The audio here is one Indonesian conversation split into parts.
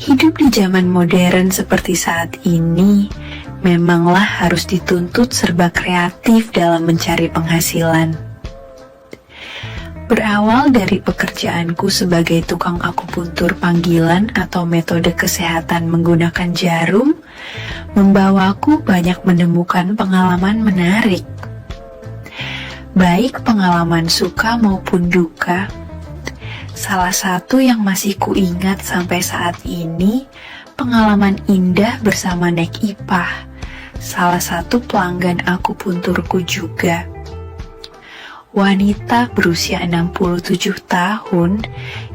Hidup di zaman modern seperti saat ini memanglah harus dituntut serba kreatif dalam mencari penghasilan. Berawal dari pekerjaanku sebagai tukang akupuntur panggilan atau metode kesehatan menggunakan jarum, membawaku banyak menemukan pengalaman menarik. Baik pengalaman suka maupun duka. Salah satu yang masih kuingat sampai saat ini, pengalaman indah bersama Nek Ipah, salah satu pelanggan akupunturku juga. Wanita berusia 67 tahun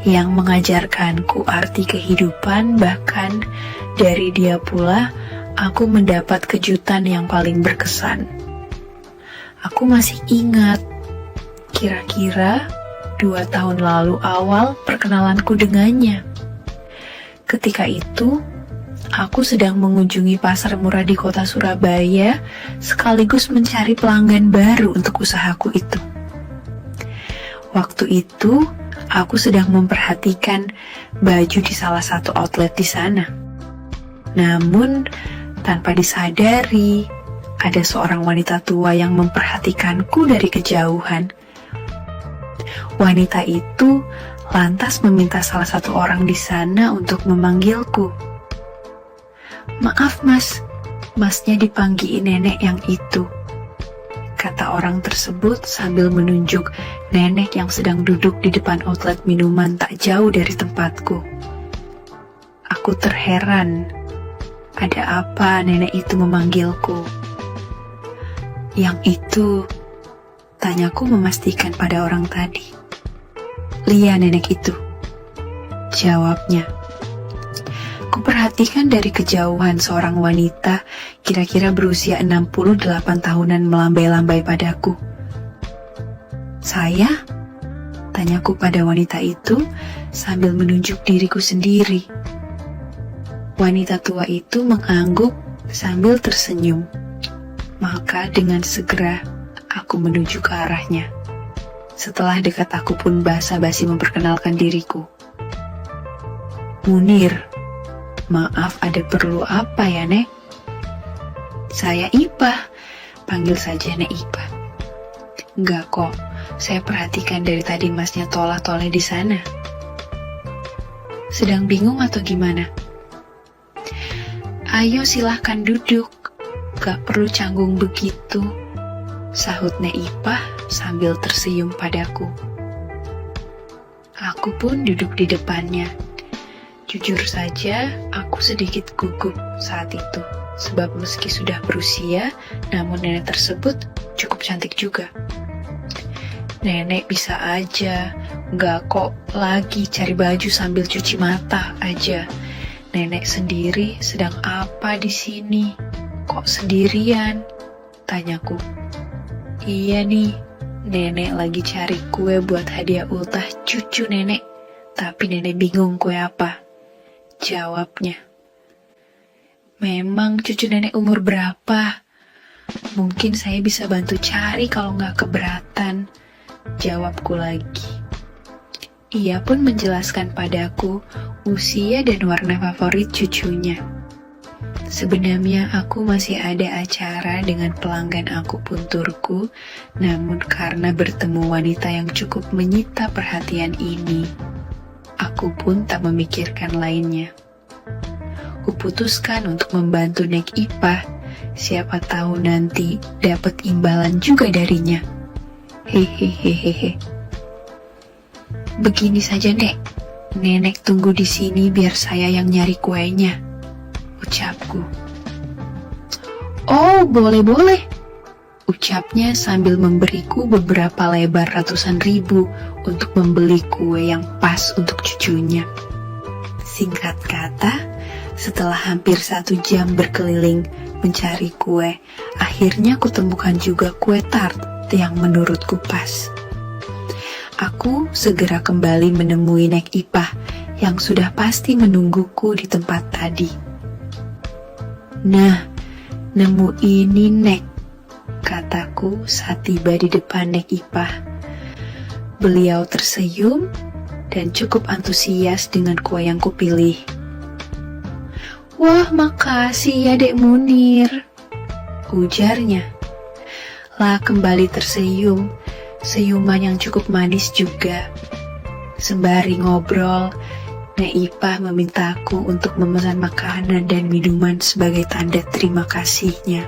yang mengajarkanku arti kehidupan, bahkan dari dia pula aku mendapat kejutan yang paling berkesan. Aku masih ingat, kira-kira 2 tahun lalu awal perkenalanku dengannya. Ketika itu, aku sedang mengunjungi pasar murah di kota Surabaya, sekaligus mencari pelanggan baru untuk usahaku itu. Waktu itu, aku sedang memperhatikan baju di salah satu outlet di sana. Namun, tanpa disadari, ada seorang wanita tua yang memperhatikanku dari kejauhan. Wanita itu lantas meminta salah satu orang di sana untuk memanggilku. "Maaf mas, masnya dipanggiin nenek yang itu," kata orang tersebut sambil menunjuk nenek yang sedang duduk di depan outlet minuman tak jauh dari tempatku. Aku terheran, ada apa nenek itu memanggilku? Yang itu, tanyaku memastikan pada orang tadi. "Lia nenek itu," jawabnya. Kuperhatikan dari kejauhan seorang wanita kira-kira berusia 68 tahunan melambai-lambai padaku. "Saya?" tanyaku pada wanita itu sambil menunjuk diriku sendiri. Wanita tua itu mengangguk sambil tersenyum. Maka dengan segera aku menuju ke arahnya. Setelah dekat aku pun basa-basi memperkenalkan diriku. "Munir, maaf ada perlu apa ya Nek?" "Saya Ipah, panggil saja Nek Ipah." "Enggak kok, saya perhatikan dari tadi masnya tolah-toleh di sana." "Sedang bingung atau gimana?" "Ayo silahkan duduk, gak perlu canggung begitu," sahut Nek Ipah sambil tersenyum padaku. Aku pun duduk di depannya. Jujur saja, aku sedikit gugup saat itu, sebab meski sudah berusia, namun nenek tersebut cukup cantik juga. Nenek bisa aja, gak kok lagi cari baju sambil cuci mata aja. Nenek sendiri sedang apa di sini? Kok sendirian? Tanyaku. "Iya nih, nenek lagi cari kue buat hadiah ultah cucu nenek, tapi nenek bingung kue apa," jawabnya. "Memang cucu nenek umur berapa? Mungkin saya bisa bantu cari kalau nggak keberatan," jawabku lagi. Ia pun menjelaskan padaku usia dan warna favorit cucunya. Sebenarnya aku masih ada acara dengan pelanggan akupunturku, namun karena bertemu wanita yang cukup menyita perhatian ini, aku pun tak memikirkan lainnya. Kuputuskan untuk membantu Nek Ipah, siapa tahu nanti dapat imbalan juga darinya. Hehehehe. "Begini saja Nek, nenek tunggu di sini biar saya yang nyari kuenya," ucapku. "Oh, boleh-boleh," ucapnya sambil memberiku beberapa lebar ratusan ribu untuk membeli kue yang pas untuk cucunya. Singkat kata, setelah hampir 1 jam berkeliling mencari kue, akhirnya kutemukan juga kue tart yang menurutku pas. Aku segera kembali menemui Nek Ipah yang sudah pasti menungguku di tempat tadi. "Nah, nemu ini Nek," kataku saat tiba di depan Nek Ipah. Beliau tersenyum dan cukup antusias dengan kue yang kupilih. Wah, makasih ya Dek Munir, ujarnya. Lah kembali tersenyum, senyuman yang cukup manis juga. Sembari ngobrol, Nek Ipah memintaku untuk memesan makanan dan minuman sebagai tanda terima kasihnya.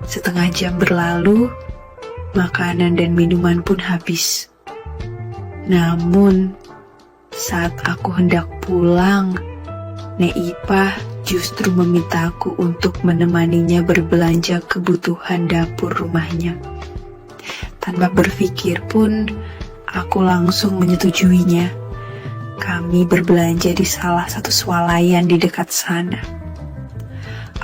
Setengah jam berlalu, makanan dan minuman pun habis. Namun, saat aku hendak pulang, Nek Ipah justru memintaku untuk menemaninya berbelanja kebutuhan dapur rumahnya. Tanpa berpikir pun, aku langsung menyetujuinya. Kami berbelanja di salah satu swalayan di dekat sana.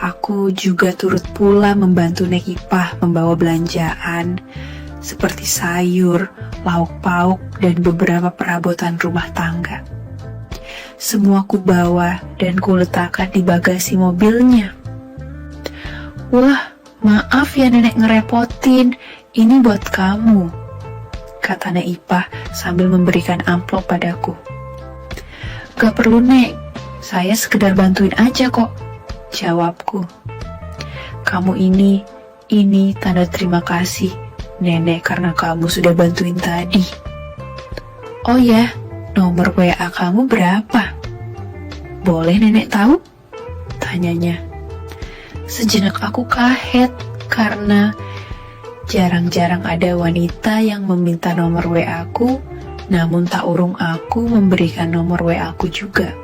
Aku juga turut pula membantu Nek Ipah membawa belanjaan seperti sayur, lauk pauk, dan beberapa perabotan rumah tangga. Semua ku bawa dan ku letakkan di bagasi mobilnya. Wah, maaf ya nenek ngerepotin, ini buat kamu, kata Nek Ipah sambil memberikan amplop padaku. Gak perlu Nek, saya sekedar bantuin aja kok, jawabku. Kamu ini tanda terima kasih nenek karena kamu sudah bantuin tadi. Oh ya, nomor WA kamu berapa? Boleh nenek tahu? Tanyanya. Sejenak aku kaget karena jarang-jarang ada wanita yang meminta nomor WA aku, namun tak urung aku memberikan nomor WA aku juga.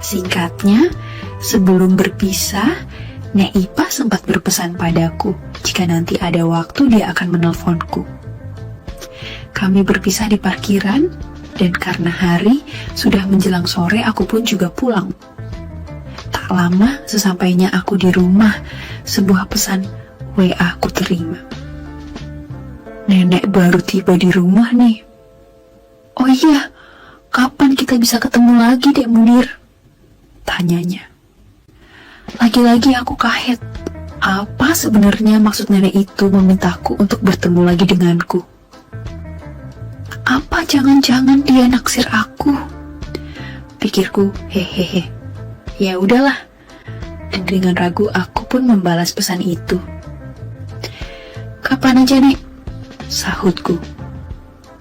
Singkatnya, sebelum berpisah, Nek Ipah sempat berpesan padaku jika nanti ada waktu dia akan menelponku. Kami berpisah di parkiran, dan karena hari sudah menjelang sore, aku pun juga pulang. Tak lama sesampainya aku di rumah, sebuah pesan WA aku terima. Nenek baru tiba di rumah nih. Oh iya, kapan kita bisa ketemu lagi Dek Munir? Tanyanya. Lagi-lagi aku kaget. Apa sebenarnya maksud nenek itu memintaku untuk bertemu lagi denganku? Apa jangan-jangan dia naksir aku? Pikirku, hehehe. Ya udahlah. Dan dengan ragu aku pun membalas pesan itu. Kapan aja Nek? Sahutku.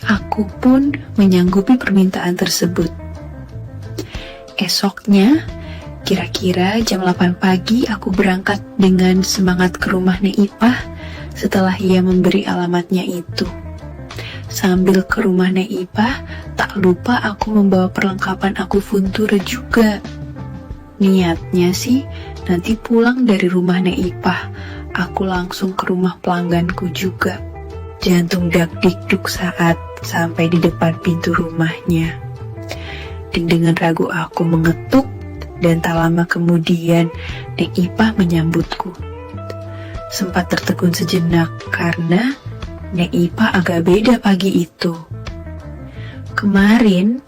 Aku pun menyanggupi permintaan tersebut. Esoknya, kira-kira jam 8 pagi aku berangkat dengan semangat ke rumah Nek Ipah setelah ia memberi alamatnya itu. Sambil ke rumah Nek Ipah, tak lupa aku membawa perlengkapan aku Funture juga. Niatnya sih, nanti pulang dari rumah Nek Ipah, aku langsung ke rumah pelangganku juga. Jantung dak-dikduk saat sampai di depan pintu rumahnya. Dan dengan ragu aku mengetuk, dan tak lama kemudian Nek Ipah menyambutku. Sempat tertegun sejenak karena Nek Ipah agak beda pagi itu. Kemarin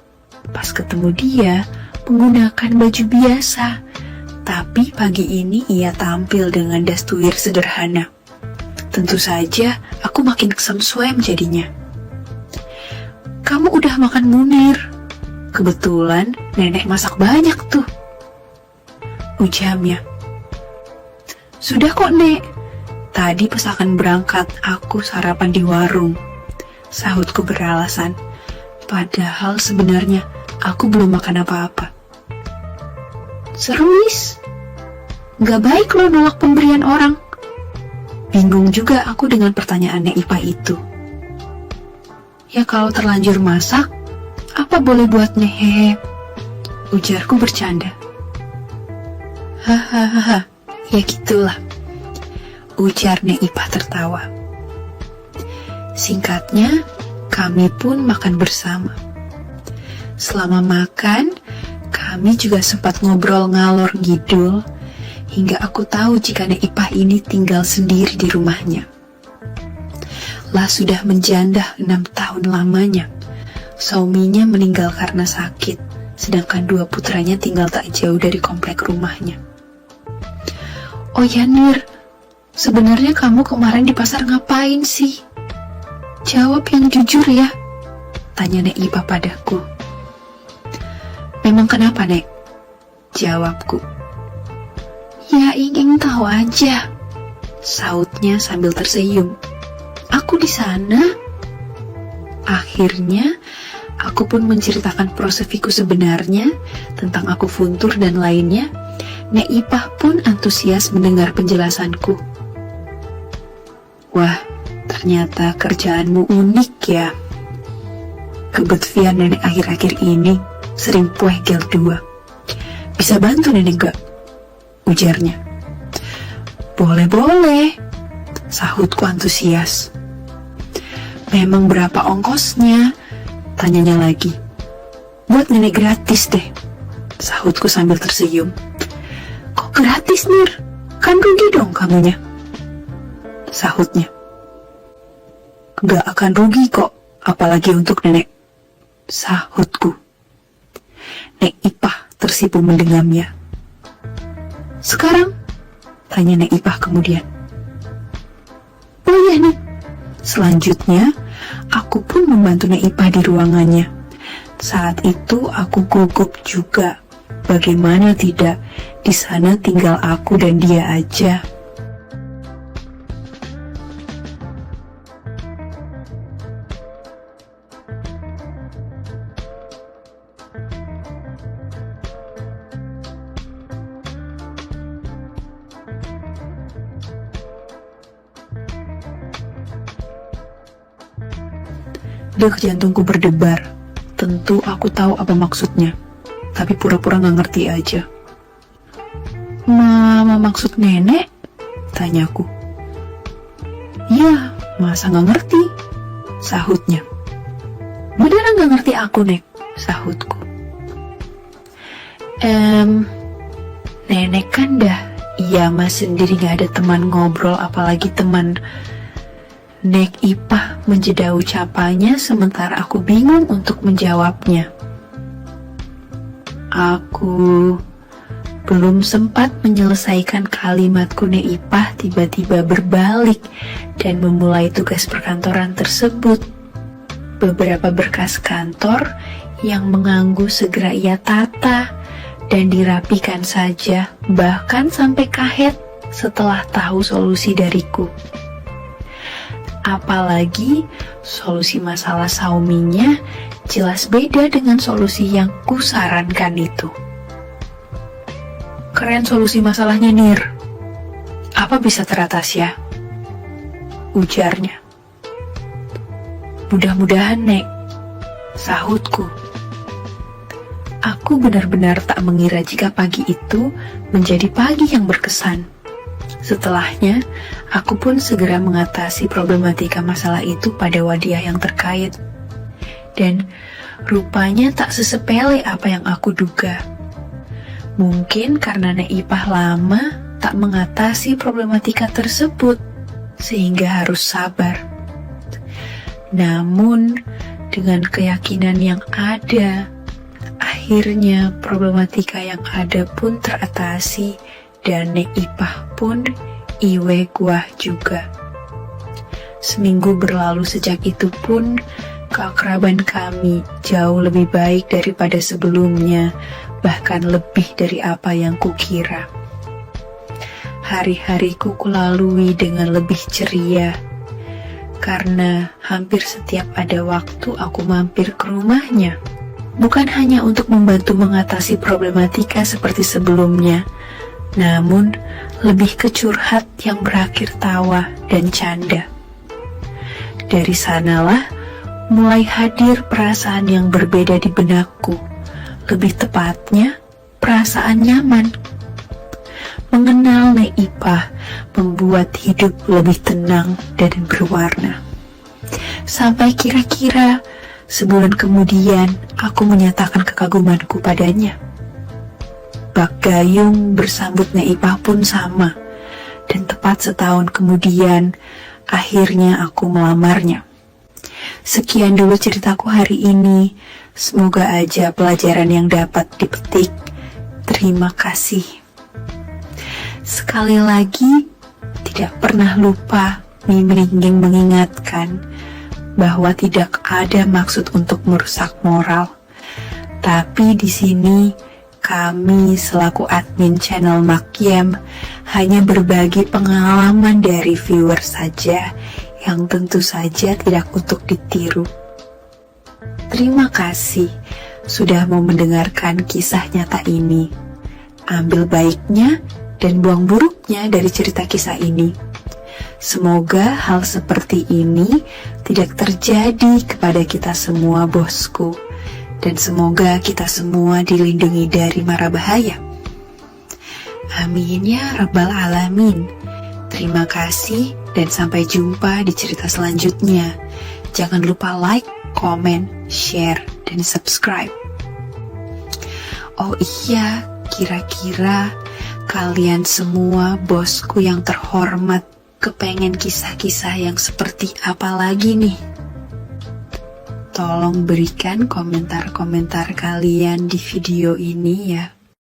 pas ketemu dia menggunakan baju biasa, tapi pagi ini ia tampil dengan dastuir sederhana. Tentu saja aku makin kesemsem jadinya. Kamu udah makan Munir? Kebetulan nenek masak banyak tuh, ujarnya. Sudah kok Nek, tadi pas akan berangkat aku sarapan di warung, sahutku beralasan. Padahal sebenarnya aku belum makan apa-apa. Serius? Gak baik lo nolak pemberian orang. Bingung juga aku dengan pertanyaan Nek Ipah itu. Ya kalau terlanjur masak, apa boleh buat Nek? Ujarku bercanda. Hahaha, ya gitulah, ujar Nek Ipah tertawa. Singkatnya, kami pun makan bersama. Selama makan, kami juga sempat ngobrol ngalor ngidul, hingga aku tahu jika Nek Ipah ini tinggal sendiri di rumahnya. Lah sudah menjanda 6 tahun lamanya. Suaminya meninggal karena sakit, sedangkan 2 putranya tinggal tak jauh dari komplek rumahnya. Oh ya Nir, sebenarnya kamu kemarin di pasar ngapain sih? Jawab yang jujur ya, tanya Nek Ipah padaku. Memang kenapa Nek? jawabku. Ya ingin tahu aja, sahutnya sambil tersenyum. Aku di sana. Akhirnya, aku pun menceritakan prosefiku sebenarnya tentang aku funtur dan lainnya. Nek Ipah pun antusias mendengar penjelasanku. Wah, ternyata kerjaanmu unik ya. Kebetulan nenek akhir-akhir ini sering puegel 2. Bisa bantu nenek gak? Ujarnya. Boleh-boleh, sahutku antusias. Memang berapa ongkosnya? Tanyanya lagi. Buat nenek gratis deh, sahutku sambil tersenyum. Kok gratis, Nir? Kan rugi dong kamunya, sahutnya. Gak akan rugi kok, apalagi untuk nenek, sahutku. Nek Ipah tersipu mendengamnya. Sekarang? Tanya Nek Ipah kemudian. Oh iya nih. Selanjutnya, aku pun membantu Nek Ipah di ruangannya. Saat itu aku gugup juga. Bagaimana tidak, di sana tinggal aku dan dia aja. Deg jantungku berdebar. Tentu aku tahu apa maksudnya, tapi pura-pura gak ngerti aja. Mama maksud nenek? Tanyaku. Ya, masa gak ngerti? Sahutnya. Beneran gak ngerti aku, Nek? Sahutku. Nenek kan dah iya mas sendiri gak ada teman ngobrol, apalagi teman. Nek Ipah menjeda ucapannya sementara aku bingung untuk menjawabnya. Aku belum sempat menyelesaikan kalimatku, Nek Ipah tiba-tiba berbalik dan memulai tugas perkantoran tersebut. Beberapa berkas kantor yang mengganggu segera ia tata dan dirapikan saja, bahkan sampai kahet setelah tahu solusi dariku. Apalagi solusi masalah Xiaomi-nya jelas beda dengan solusi yang kusarankan itu. Keren solusi masalahnya, Nir. Apa bisa teratas ya? Ujarnya. Mudah-mudahan, Nek, sahutku. Aku benar-benar tak mengira jika pagi itu menjadi pagi yang berkesan. Setelahnya, aku pun segera mengatasi problematika masalah itu pada wadiah yang terkait. Dan rupanya tak sesepele apa yang aku duga. Mungkin karena Nek Ipah lama tak mengatasi problematika tersebut, sehingga harus sabar. Namun, dengan keyakinan yang ada, akhirnya problematika yang ada pun teratasi dan Nek Ipah pun iwe kuah juga. Seminggu berlalu sejak itu pun keakraban kami jauh lebih baik daripada sebelumnya, bahkan lebih dari apa yang kukira. Hari-hariku kulalui dengan lebih ceria, karena hampir setiap ada waktu aku mampir ke rumahnya. Bukan hanya untuk membantu mengatasi problematika seperti sebelumnya, namun lebih ke curhat yang berakhir tawa dan canda. Dari sanalah mulai hadir perasaan yang berbeda di benakku, lebih tepatnya perasaan nyaman. Mengenal Nek Ipah membuat hidup lebih tenang dan berwarna. Sampai kira-kira sebulan kemudian aku menyatakan kekagumanku padanya. Bak Gayung bersambut Nek Ipah pun sama, dan tepat setahun kemudian akhirnya aku melamarnya. Sekian dulu ceritaku hari ini. Semoga aja pelajaran yang dapat dipetik. Terima kasih. Sekali lagi, tidak pernah lupa Mimi ingin mengingatkan bahwa tidak ada maksud untuk merusak moral. Tapi di sini Kami selaku admin channel Makiem hanya berbagi pengalaman dari viewer saja yang tentu saja tidak untuk ditiru. Terima kasih sudah mau mendengarkan kisah nyata ini. Ambil baiknya dan buang buruknya dari cerita kisah ini. Semoga hal seperti ini tidak terjadi kepada kita semua, bosku. Dan semoga kita semua dilindungi dari mara bahaya. Amin ya Rabbal Alamin. Terima kasih dan sampai jumpa di cerita selanjutnya. Jangan lupa like, komen, share, dan subscribe. Oh iya, kira-kira kalian semua bosku yang terhormat kepengen kisah-kisah yang seperti apa lagi nih? Tolong berikan komentar-komentar kalian di video ini ya.